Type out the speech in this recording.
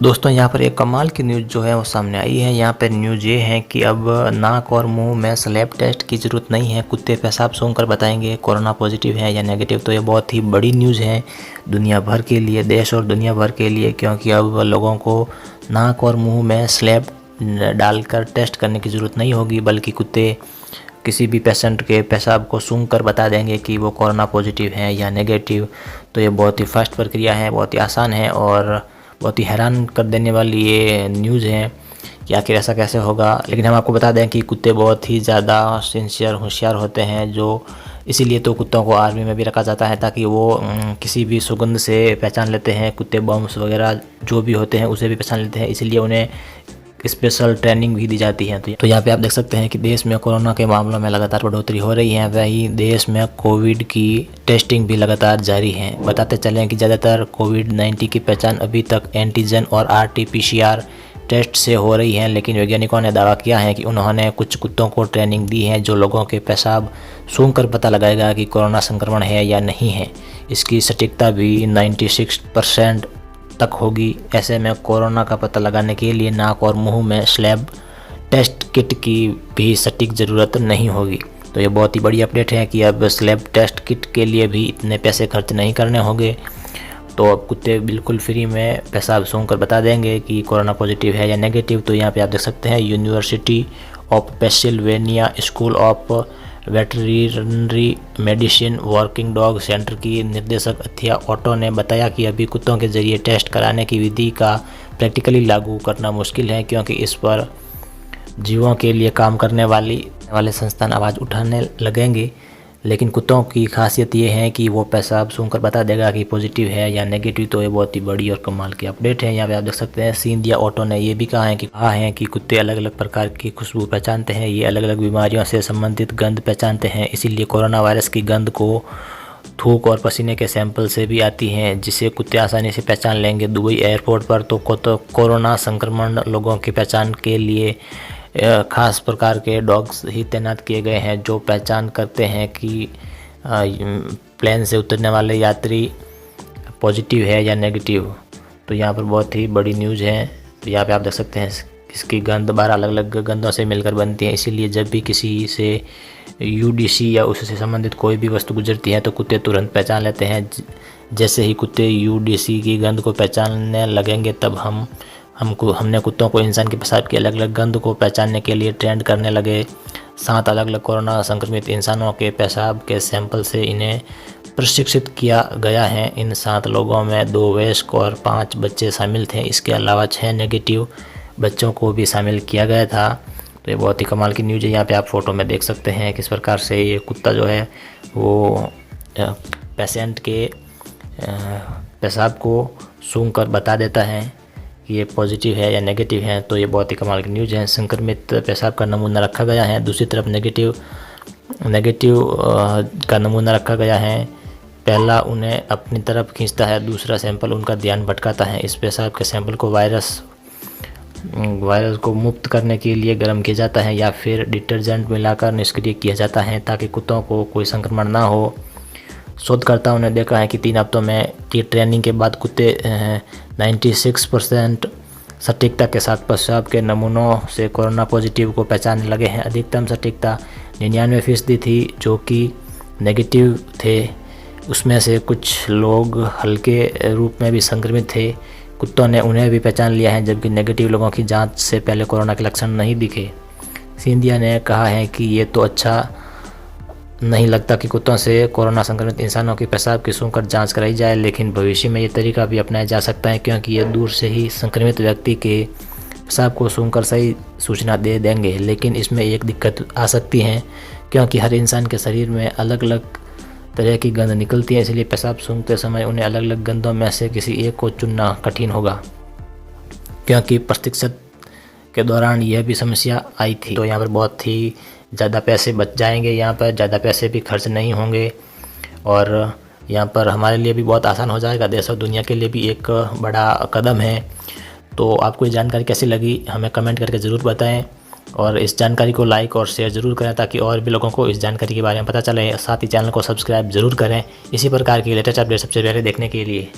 दोस्तों यहाँ पर एक कमाल की न्यूज़ जो है वो सामने आई है। यहाँ पर न्यूज़ ये है कि अब नाक और मुंह में स्लैब टेस्ट की ज़रूरत नहीं है। कुत्ते पेशाब सूंघकर बताएंगे कोरोना पॉजिटिव है या नेगेटिव। तो ये बहुत ही बड़ी न्यूज़ है दुनिया भर के लिए, देश और दुनिया भर के लिए, क्योंकि अब लोगों को नाक और मुँह में स्लैब डालकर टेस्ट करने की ज़रूरत नहीं होगी, बल्कि कुत्ते किसी भी पेशेंट के पेशाब को सूंघकर बता देंगे कि वो कोरोना पॉजिटिव है या नेगेटिव। तो ये बहुत ही फास्ट प्रक्रिया है, बहुत ही आसान है और बहुत ही हैरान कर देने वाली ये न्यूज़ है कि आखिर ऐसा कैसे होगा। लेकिन हम आपको बता दें कि कुत्ते बहुत ही ज़्यादा सिंसियर होशियार होते हैं, जो इसीलिए तो कुत्तों को आर्मी में भी रखा जाता है ताकि वो किसी भी सुगंध से पहचान लेते हैं। कुत्ते बम्स वगैरह जो भी होते हैं उसे भी पहचान लेते हैं, इसीलिए उन्हें स्पेशल ट्रेनिंग भी दी जाती है। तो यहाँ पे आप देख सकते हैं कि देश में कोरोना के मामलों में लगातार बढ़ोतरी हो रही है, वही देश में कोविड की टेस्टिंग भी लगातार जारी है। बताते चलें कि ज़्यादातर कोविड-19 की पहचान अभी तक एंटीजन और आरटी-पीसीआर टेस्ट से हो रही है, लेकिन वैज्ञानिकों ने दावा किया है कि उन्होंने कुछ कुत्तों को ट्रेनिंग दी है जो लोगों के पेशाब सूंघकर पता लगाएगा कि कोरोना संक्रमण है या नहीं है। इसकी सटीकता भी 96% तक होगी। ऐसे में कोरोना का पता लगाने के लिए नाक और मुंह में स्लैब टेस्ट किट की भी सटीक ज़रूरत नहीं होगी। तो ये बहुत ही बड़ी अपडेट है कि अब स्लैब टेस्ट किट के लिए भी इतने पैसे खर्च नहीं करने होंगे। तो अब कुत्ते बिल्कुल फ्री में पेशाब सूंघकर बता देंगे कि कोरोना पॉजिटिव है या नेगेटिव। तो यहाँ पे आप देख सकते हैं university of Pennsylvania school of veterinary medicine working dog centre की निर्देशक अथिया ऑटो ने बताया कि अभी कुत्तों के जरिए टेस्ट कराने की विधि का प्रैक्टिकली लागू करना मुश्किल है, क्योंकि इस पर जीवों के लिए काम करने वाले संस्थान आवाज़ उठाने लगेंगे। लेकिन कुत्तों की खासियत ये है कि वो पेशाब सूंघकर बता देगा कि पॉजिटिव है या नेगेटिव। तो ये बहुत ही बड़ी और कमाल की अपडेट है। यहाँ पे आप देख सकते हैं सिंधिया ऑटो ने ये भी कहा है कि कुत्ते अलग अलग प्रकार की खुशबू पहचानते हैं, ये अलग अलग बीमारियों से संबंधित गंध पहचानते हैं, इसीलिए कोरोना वायरस की गंध को थूक और पसीने के सैंपल से भी आती हैं, जिसे कुत्ते आसानी से पहचान लेंगे। दुबई एयरपोर्ट पर तो कोरोना संक्रमण लोगों की पहचान के लिए खास प्रकार के डॉग्स ही तैनात किए गए हैं, जो पहचान करते हैं कि प्लेन से उतरने वाले यात्री पॉजिटिव है या नेगेटिव। तो यहाँ पर बहुत ही बड़ी न्यूज़ है। तो यहाँ पे आप देख सकते हैं इसकी गंध 12 अलग अलग गंधों से मिलकर बनती है, इसीलिए जब भी किसी से यूडीसी या उससे संबंधित कोई भी वस्तु गुजरती है तो कुत्ते तुरंत पहचान लेते हैं। जैसे ही कुत्ते यूडीसी की गंध को पहचानने लगेंगे, तब हमने कुत्तों को इंसान के पेशाब की अलग अलग गंध को पहचानने के लिए ट्रेंड करने लगे। 7 अलग अलग कोरोना संक्रमित इंसानों के पेशाब के सैंपल से इन्हें प्रशिक्षित किया गया है। इन 7 लोगों में 2 वयस्क और 5 बच्चे शामिल थे। इसके अलावा 6 नेगेटिव बच्चों को भी शामिल किया गया था। तो ये बहुत ही कमाल की न्यूज़ है। यहाँ पे आप फोटो में देख सकते हैं किस प्रकार से ये कुत्ता जो है वो पेशेंट के पेशाब को सूंघकर बता देता है कि ये पॉजिटिव है या नेगेटिव है। तो ये बहुत ही कमाल की न्यूज़ है। संक्रमित पेशाब का नमूना रखा गया है, दूसरी तरफ नेगेटिव का नमूना रखा गया है। पहला उन्हें अपनी तरफ खींचता है, दूसरा सैंपल उनका ध्यान भटकाता है। इस पेशाब के सैंपल को वायरस को मुक्त करने के लिए गर्म किया जाता है या फिर डिटर्जेंट मिलाकर निष्क्रिय किया जाता है, ताकि कुत्तों को कोई संक्रमण ना हो। शोधकर्ताओं ने देखा है कि 3 हफ्तों में की ट्रेनिंग के बाद कुत्ते 96% सटीकता के साथ पेशाब के नमूनों से कोरोना पॉजिटिव को पहचानने लगे हैं। अधिकतम सटीकता 99% थी जो कि नेगेटिव थे। उसमें से कुछ लोग हल्के रूप में भी संक्रमित थे। कुत्तों ने उन्हें भी पहचान लिया है, जबकि नेगेटिव लोगों की जांच से पहले कोरोना के लक्षण नहीं दिखे। सिंधिया ने कहा है कि ये तो अच्छा नहीं लगता कि कुत्तों से कोरोना संक्रमित इंसानों की पेशाब की सूंघकर जांच कराई जाए, लेकिन भविष्य में ये तरीका भी अपनाया जा सकता है, क्योंकि ये दूर से ही संक्रमित व्यक्ति के पेशाब को सूंघकर सही सूचना दे देंगे। लेकिन इसमें एक दिक्कत आ सकती है, क्योंकि हर इंसान के शरीर में अलग अलग तरह की गंध निकलती है, इसलिए पेशाब सूंघते समय उन्हें अलग अलग गंधों में से किसी एक को चुनना कठिन होगा, क्योंकि प्रशिक्षण के दौरान यह भी समस्या आई थी। तो यहाँ पर बहुत ही ज़्यादा पैसे बच जाएंगे, यहाँ पर ज़्यादा पैसे भी खर्च नहीं होंगे और यहाँ पर हमारे लिए भी बहुत आसान हो जाएगा। देश और दुनिया के लिए भी एक बड़ा कदम है। तो आपको ये जानकारी कैसी लगी हमें कमेंट करके ज़रूर बताएं और इस जानकारी को लाइक और शेयर ज़रूर करें, ताकि और भी लोगों को इस जानकारी के बारे में पता चले। साथ ही चैनल को सब्सक्राइब ज़रूर करें इसी प्रकार की लेटेस्ट अपडेट सबसे पहले देखने के लिए।